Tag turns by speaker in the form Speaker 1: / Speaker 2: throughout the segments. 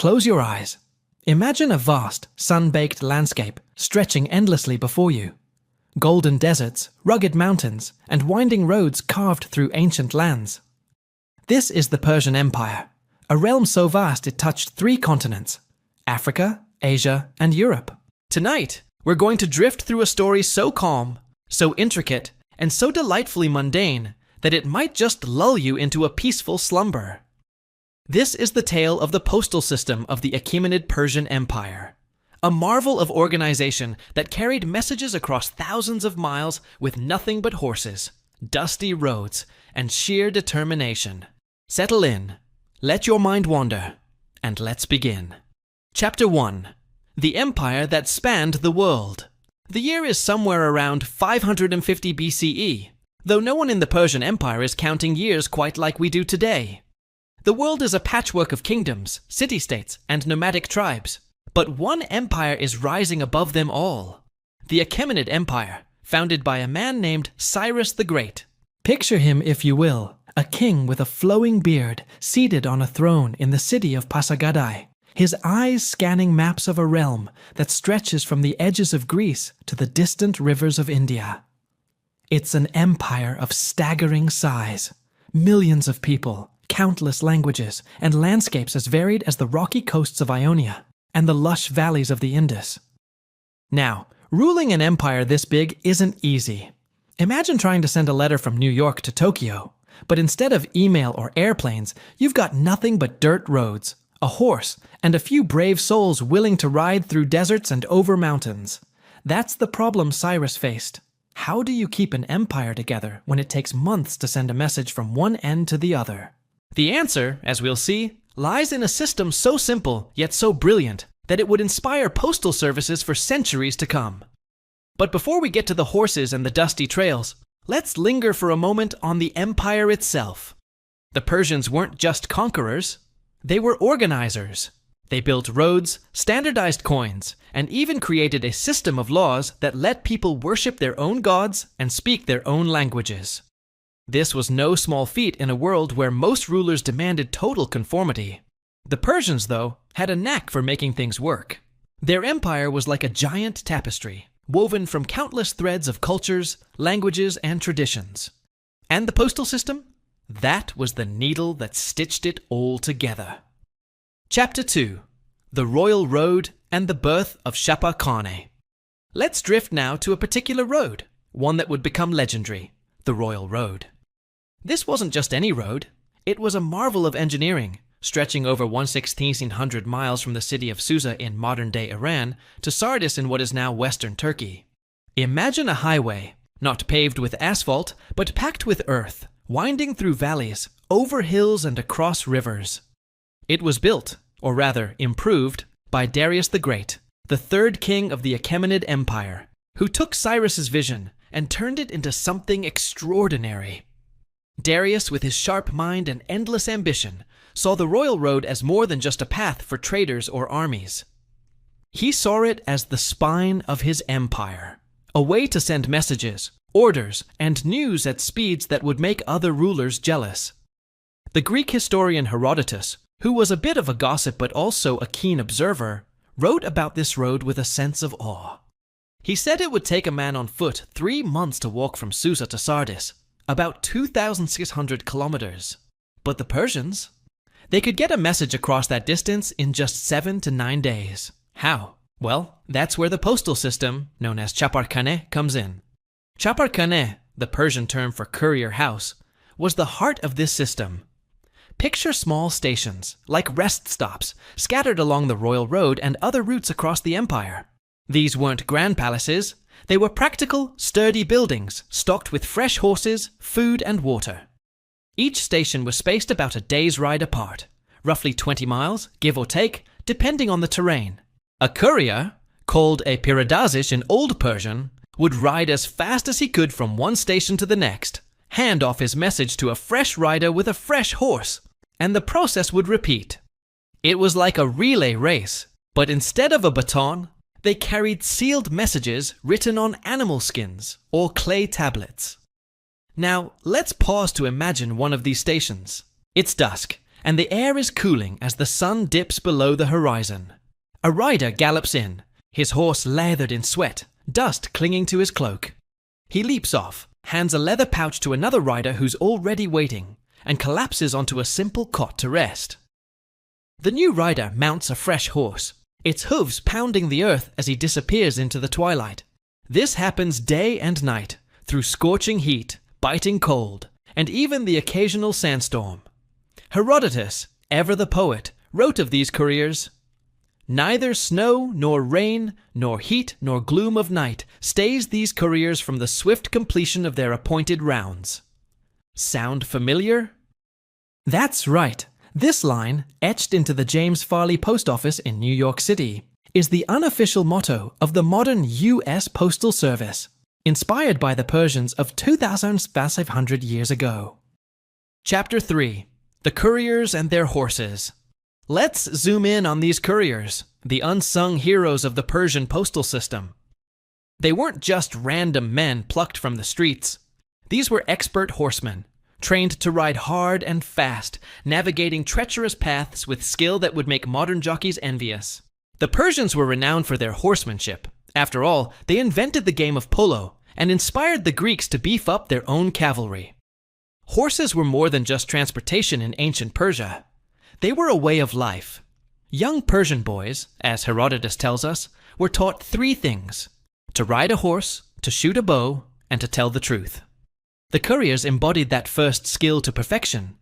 Speaker 1: Close your eyes. Imagine a vast, sun-baked landscape stretching endlessly before you. Golden deserts, rugged mountains, and winding roads carved through ancient lands. This is the Persian Empire, a realm so vast it touched 3 continents: Africa, Asia, and Europe. Tonight, we're going to drift through a story so calm, so intricate, and so delightfully mundane that it might just lull you into a peaceful slumber. This is the tale of the postal system of the Achaemenid Persian Empire, a marvel of organization that carried messages across thousands of miles with nothing but horses, dusty roads, and sheer determination. Settle in, let your mind wander, and let's begin. Chapter 1. The Empire that spanned the world. The year is somewhere around 550 BCE, though no one in the Persian Empire is counting years quite like we do today. The world is a patchwork of kingdoms, city-states, and nomadic tribes, but one empire is rising above them all. The Achaemenid Empire, founded by a man named Cyrus the Great. Picture him, if you will, a king with a flowing beard, seated on a throne in the city of Pasargadae, his eyes scanning maps of a realm that stretches from the edges of Greece to the distant rivers of India. It's an empire of staggering size, millions of people, countless languages, and landscapes as varied as the rocky coasts of Ionia and the lush valleys of the Indus. Now, ruling an empire this big isn't easy. Imagine trying to send a letter from New York to Tokyo, but instead of email or airplanes, you've got nothing but dirt roads, a horse, and a few brave souls willing to ride through deserts and over mountains. That's the problem Cyrus faced. How do you keep an empire together when it takes months to send a message from one end to the other? The answer, as we'll see, lies in a system so simple yet so brilliant that it would inspire postal services for centuries to come. But before we get to the horses and the dusty trails, let's linger for a moment on the empire itself. The Persians weren't just conquerors. They were organizers. They built roads, standardized coins, and even created a system of laws that let people worship their own gods and speak their own languages. This was no small feat in a world where most rulers demanded total conformity. The Persians, though, had a knack for making things work. Their empire was like a giant tapestry, woven from countless threads of cultures, languages, and traditions. And the postal system? That was the needle that stitched it all together. Chapter 2. The Royal Road and the Birth of Shapar Khane. Let's drift now to a particular road, one that would become legendary, the Royal Road. This wasn't just any road. It was a marvel of engineering, stretching over 1,600 miles from the city of Susa in modern-day Iran to Sardis in what is now western Turkey. Imagine a highway, not paved with asphalt, but packed with earth, winding through valleys, over hills and across rivers. It was built, or rather improved, by Darius the Great, the 3rd king of the Achaemenid Empire, who took Cyrus's vision and turned it into something extraordinary. Darius, with his sharp mind and endless ambition, saw the Royal Road as more than just a path for traders or armies. He saw it as the spine of his empire, a way to send messages, orders, and news at speeds that would make other rulers jealous. The Greek historian Herodotus, who was a bit of a gossip but also a keen observer, wrote about this road with a sense of awe. He said it would take a man on foot 3 months to walk from Susa to Sardis, about 2,600 kilometers. But the Persians? They could get a message across that distance in just 7 to 9 days. How? Well, that's where the postal system, known as Shapar Khane, comes in. Shapar Khane, the Persian term for courier house, was the heart of this system. Picture small stations, like rest stops, scattered along the Royal Road and other routes across the empire. These weren't grand palaces. They were practical, sturdy buildings, stocked with fresh horses, food, and water. Each station was spaced about a day's ride apart, roughly 20 miles, give or take, depending on the terrain. A courier, called a piradazish in Old Persian, would ride as fast as he could from one station to the next, hand off his message to a fresh rider with a fresh horse, and the process would repeat. It was like a relay race, but instead of a baton, they carried sealed messages written on animal skins or clay tablets. Now, let's pause to imagine one of these stations. It's dusk, and the air is cooling as the sun dips below the horizon. A rider gallops in, his horse lathered in sweat, dust clinging to his cloak. He leaps off, hands a leather pouch to another rider who's already waiting, and collapses onto a simple cot to rest. The new rider mounts a fresh horse, its hooves pounding the earth as he disappears into the twilight. This happens day and night, through scorching heat, biting cold, and even the occasional sandstorm. Herodotus, ever the poet, wrote of these couriers, "Neither snow, nor rain, nor heat, nor gloom of night stays these couriers from the swift completion of their appointed rounds." Sound familiar? That's right. This line, etched into the James Farley Post Office in New York City, is the unofficial motto of the modern U.S. Postal Service, inspired by the Persians of 2,500 years ago. Chapter 3. The Couriers and Their Horses. Let's zoom in on these couriers, the unsung heroes of the Persian postal system. They weren't just random men plucked from the streets. These were expert horsemen, trained to ride hard and fast, navigating treacherous paths with skill that would make modern jockeys envious. The Persians were renowned for their horsemanship. After all, they invented the game of polo and inspired the Greeks to beef up their own cavalry. Horses were more than just transportation in ancient Persia. They were a way of life. Young Persian boys, as Herodotus tells us, were taught 3 things: to ride a horse, to shoot a bow, and to tell the truth. The couriers embodied that first skill to perfection.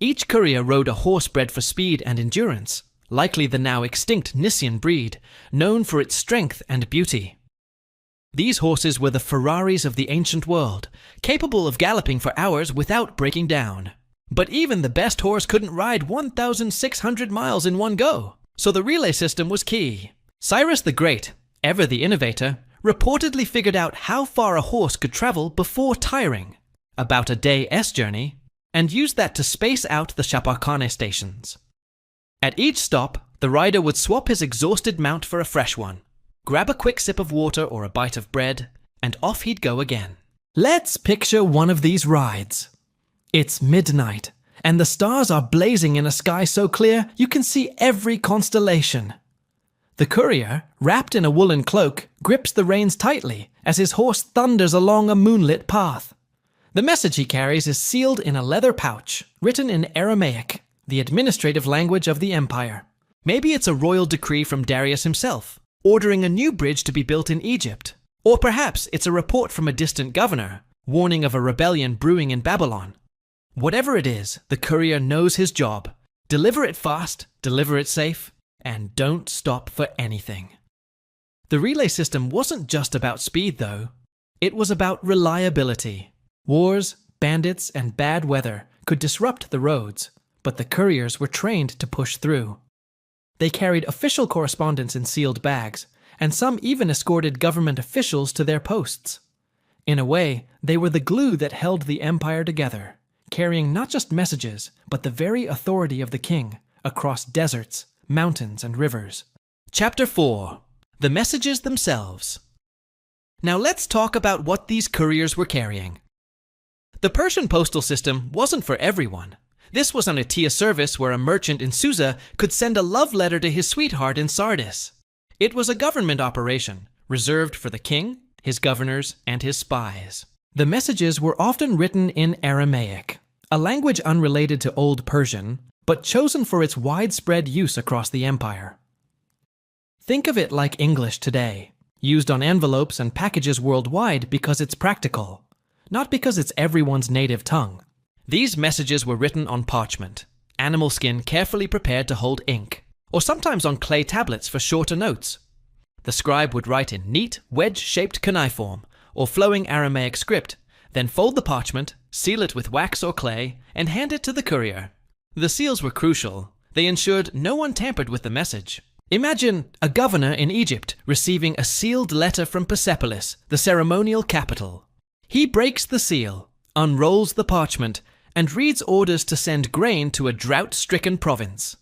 Speaker 1: Each courier rode a horse bred for speed and endurance, likely the now extinct Nisaean breed, known for its strength and beauty. These horses were the Ferraris of the ancient world, capable of galloping for hours without breaking down. But even the best horse couldn't ride 1,600 miles in one go, so the relay system was key. Cyrus the Great, ever the innovator, reportedly figured out how far a horse could travel before tiring, about a day's journey, and used that to space out the Chaparcane stations. At each stop, the rider would swap his exhausted mount for a fresh one, grab a quick sip of water or a bite of bread, and off he'd go again. Let's picture one of these rides. It's midnight, and the stars are blazing in a sky so clear you can see every constellation. The courier, wrapped in a woolen cloak, grips the reins tightly as his horse thunders along a moonlit path. The message he carries is sealed in a leather pouch, written in Aramaic, the administrative language of the empire. Maybe it's a royal decree from Darius himself, ordering a new bridge to be built in Egypt. Or perhaps it's a report from a distant governor, warning of a rebellion brewing in Babylon. Whatever it is, the courier knows his job. Deliver it fast, deliver it safe, and don't stop for anything. The relay system wasn't just about speed, though. It was about reliability. Wars, bandits, and bad weather could disrupt the roads, but the couriers were trained to push through. They carried official correspondence in sealed bags, and some even escorted government officials to their posts. In a way, they were the glue that held the empire together, carrying not just messages, but the very authority of the king across deserts, mountains, and rivers. Chapter 4. The Messages Themselves. Now let's talk about what these couriers were carrying. The Persian postal system wasn't for everyone. This was an Atia service where a merchant in Susa could send a love letter to his sweetheart in Sardis. It was a government operation, reserved for the king, his governors, and his spies. The messages were often written in Aramaic, a language unrelated to Old Persian, but chosen for its widespread use across the empire. Think of it like English today, used on envelopes and packages worldwide because it's practical, not because it's everyone's native tongue. These messages were written on parchment, animal skin carefully prepared to hold ink, or sometimes on clay tablets for shorter notes. The scribe would write in neat, wedge-shaped cuneiform, or flowing Aramaic script, then fold the parchment, seal it with wax or clay, and hand it to the courier. The seals were crucial. They ensured no one tampered with the message. Imagine a governor in Egypt receiving a sealed letter from Persepolis, the ceremonial capital. He breaks the seal, unrolls the parchment, and reads orders to send grain to a drought-stricken province.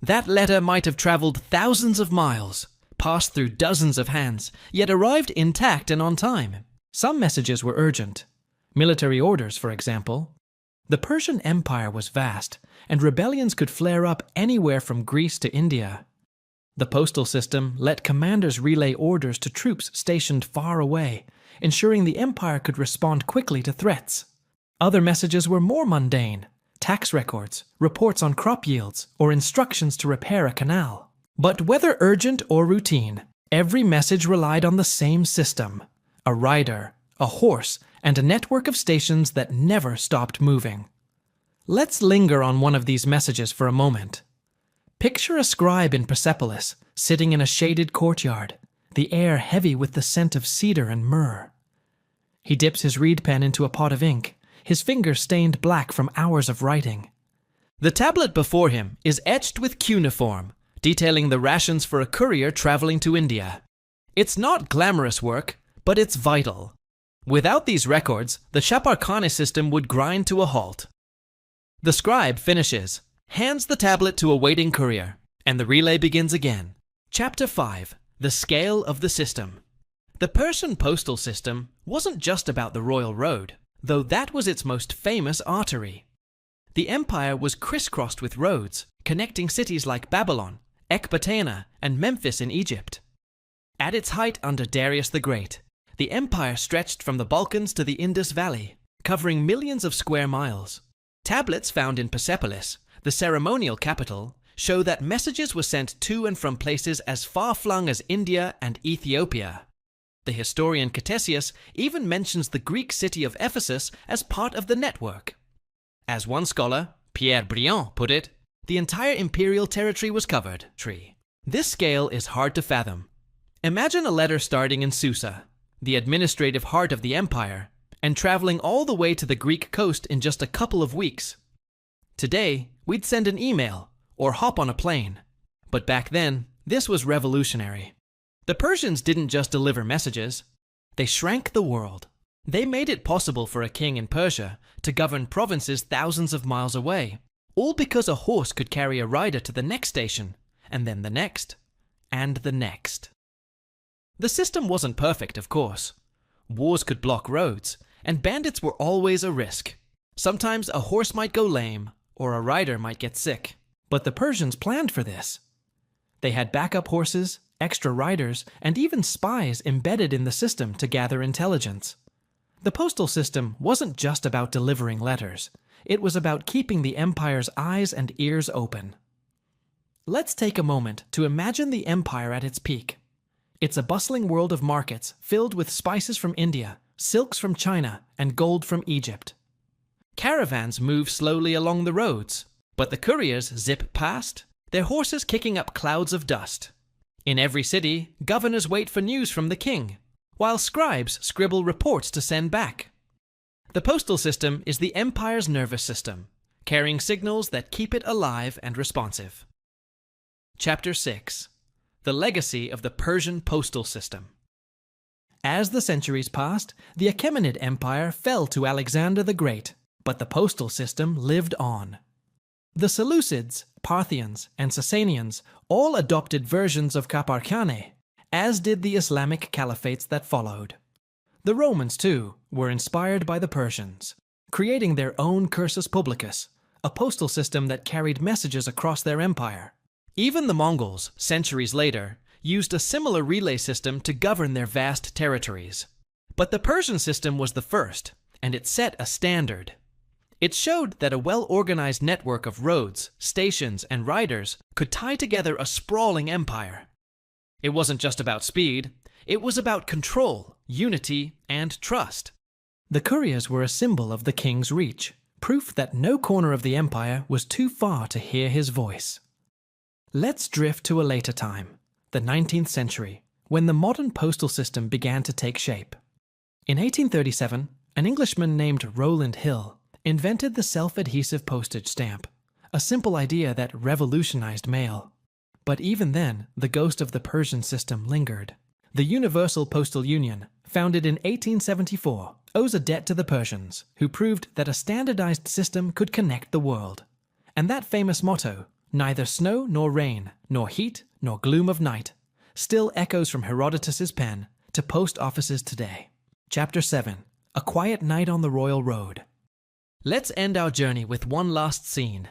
Speaker 1: That letter might have traveled thousands of miles, passed through dozens of hands, yet arrived intact and on time. Some messages were urgent. Military orders, for example. The Persian Empire was vast, and rebellions could flare up anywhere from Greece to India. The postal system let commanders relay orders to troops stationed far away, ensuring the empire could respond quickly to threats. Other messages were more mundane: tax records, reports on crop yields, or instructions to repair a canal. But whether urgent or routine, every message relied on the same system: a rider, a horse, and a network of stations that never stopped moving. Let's linger on one of these messages for a moment. Picture a scribe in Persepolis, sitting in a shaded courtyard, the air heavy with the scent of cedar and myrrh. He dips his reed pen into a pot of ink, his fingers stained black from hours of writing. The tablet before him is etched with cuneiform, detailing the rations for a courier traveling to India. It's not glamorous work, but it's vital. Without these records, the Chaparkhane system would grind to a halt. The scribe finishes, hands the tablet to a waiting courier, and the relay begins again. Chapter 5. The Scale of the System. The Persian postal system wasn't just about the Royal Road, though that was its most famous artery. The empire was crisscrossed with roads, connecting cities like Babylon, Ecbatana, and Memphis in Egypt. At its height under Darius the Great, the empire stretched from the Balkans to the Indus Valley, covering millions of square miles. Tablets found in Persepolis, the ceremonial capital, show that messages were sent to and from places as far-flung as India and Ethiopia. The historian Ctesias even mentions the Greek city of Ephesus as part of the network. As one scholar, Pierre Briand, put it, the entire imperial territory was covered. This scale is hard to fathom. Imagine a letter starting in Susa, the administrative heart of the empire, and traveling all the way to the Greek coast in just a couple of weeks. Today, we'd send an email or hop on a plane. But back then, this was revolutionary. The Persians didn't just deliver messages, they shrank the world. They made it possible for a king in Persia to govern provinces thousands of miles away, all because a horse could carry a rider to the next station, and then the next, and the next. The system wasn't perfect, of course. Wars could block roads, and bandits were always a risk. Sometimes a horse might go lame, or a rider might get sick. But the Persians planned for this. They had backup horses, extra riders, and even spies embedded in the system to gather intelligence. The postal system wasn't just about delivering letters. It was about keeping the empire's eyes and ears open. Let's take a moment to imagine the empire at its peak. It's a bustling world of markets filled with spices from India, silks from China, and gold from Egypt. Caravans move slowly along the roads, but the couriers zip past, their horses kicking up clouds of dust. In every city, governors wait for news from the king, while scribes scribble reports to send back. The postal system is the empire's nervous system, carrying signals that keep it alive and responsive. Chapter 6. The Legacy of the Persian Postal System. As the centuries passed, the Achaemenid Empire fell to Alexander the Great, but the postal system lived on. The Seleucids, Parthians, and Sasanians all adopted versions of Chaparkhane, as did the Islamic caliphates that followed. The Romans, too, were inspired by the Persians, creating their own cursus publicus, a postal system that carried messages across their empire. Even the Mongols, centuries later, used a similar relay system to govern their vast territories. But the Persian system was the first, and it set a standard. It showed that a well-organized network of roads, stations, and riders could tie together a sprawling empire. It wasn't just about speed, it was about control, unity, and trust. The couriers were a symbol of the king's reach, proof that no corner of the empire was too far to hear his voice. Let's drift to a later time, the 19th century, when the modern postal system began to take shape. In 1837, an Englishman named Rowland Hill invented the self-adhesive postage stamp, a simple idea that revolutionized mail. But even then, the ghost of the Persian system lingered. The Universal Postal Union, founded in 1874, owes a debt to the Persians, who proved that a standardized system could connect the world. And that famous motto, neither snow nor rain, nor heat nor gloom of night, still echoes from Herodotus's pen to post offices today. Chapter 7. A Quiet Night on the Royal Road. Let's end our journey with one last scene.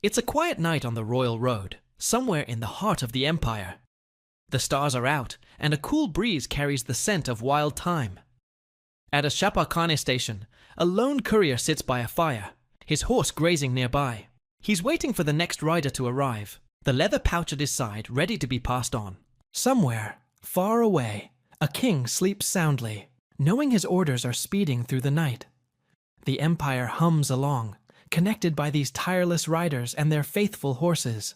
Speaker 1: It's a quiet night on the Royal Road, somewhere in the heart of the empire. The stars are out, and a cool breeze carries the scent of wild thyme. At a Chapakhane station, a lone courier sits by a fire, his horse grazing nearby. He's waiting for the next rider to arrive, the leather pouch at his side ready to be passed on. Somewhere, far away, a king sleeps soundly, knowing his orders are speeding through the night. The empire hums along, connected by these tireless riders and their faithful horses.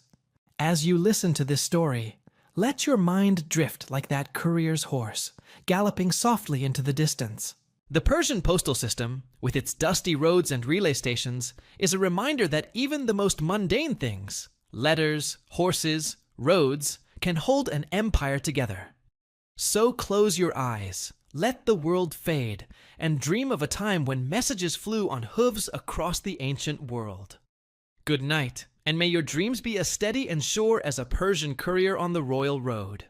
Speaker 1: As you listen to this story, let your mind drift like that courier's horse, galloping softly into the distance. The Persian postal system, with its dusty roads and relay stations, is a reminder that even the most mundane things, letters, horses, roads, can hold an empire together. So close your eyes, let the world fade, and dream of a time when messages flew on hooves across the ancient world. Good night, and may your dreams be as steady and sure as a Persian courier on the Royal Road.